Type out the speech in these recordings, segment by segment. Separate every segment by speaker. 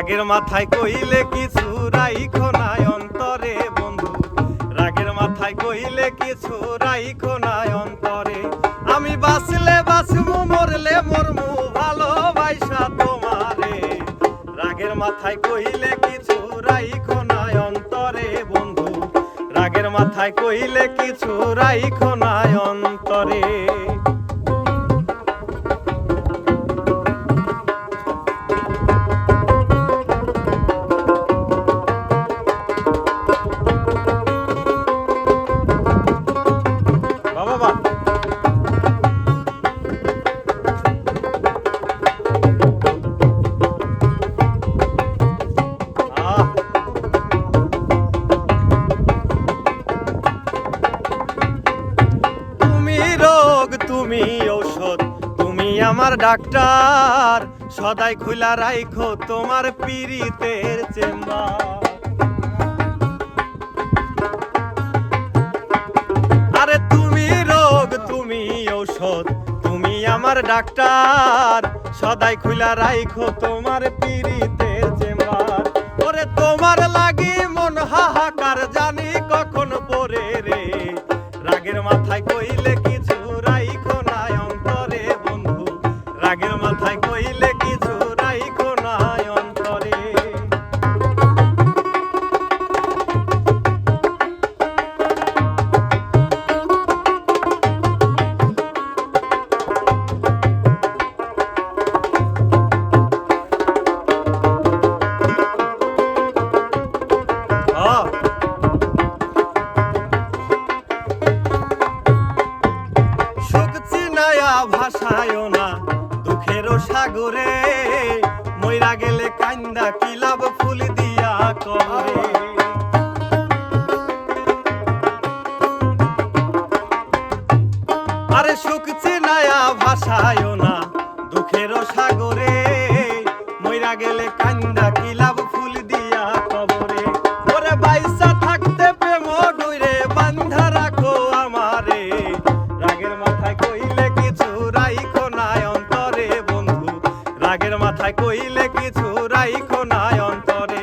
Speaker 1: রাগের মাথায় কইলে কিছু রাইখো নাই অন্তরে বন্ধু, রাগের মাথায় কইলে কিছু রাইখো নাই অন্তরে। আমি বাঁচলে বাঁচমু মরলে মরমু ভালোবাসা তোমারে, রাগের মাথায় কইলে কিছু রাইখো নাই অন্তরে বন্ধু, রাগের মাথায় কইলে কিছু রাইখো নাই অন্তরে। তুমি ঔষধ, তুমি আমার ডাক্তার, সদাই খুলা রাইখো তোমার পীড়িতের চেম্বার। আরে তুমি রোগ, তুমি ঔষধ, তুমি আমার ডাক্তার, সদাই খুলা রাইখো তোমার পীড়িতের চেম্বার। ওরে তোমার লাগি মন হাহাকার, জানি কখন পরে রে, রাগের মাথায় কইলে কিছু রাইখো নাই অন্তরে বন্ধু, রাগের মাথায় কইলে কিছু রাইখো নাই অন্তরে। ভাসায়ও না দুঃখেরও সাগরে, মইরা গেলে কান্দা কি লাভ ফুল দিয়া করে। আরে সুখ চিনায়া ভাসায়ও না দুঃখেরও সাগরে, মইরা গেলে কান্দা কি লাভ ফুল দিয়া কবরে। ওরে বাইসা থাকতে প্রেম ডুইরে বান্ধা রাখো আমারে, রাগের মাথায় কইলে কিছু রাইখো নাই অন্তরে বন্ধু, রাগের মাথায় কইলে কিছু রাইখো নাই অন্তরে।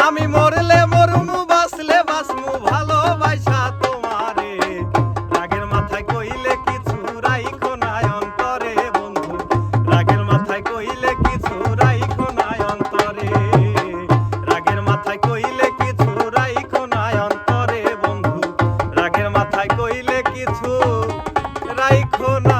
Speaker 1: আমি মরলে মরমু বাঁচলে বাঁচমু ভালোবাসা তোমারে, রাগের মাথায় কইলে কিছু রাইখো নাই অন্তরে বন্ধু, রাগের মাথায় কইলে কিছু রাইখো নাই অন্তরে, রাগের মাথায় কইলে কিছু রাইখো নাই অন্তরে বন্ধু, রাগের মাথায় কইলে কিছু রাইখো না।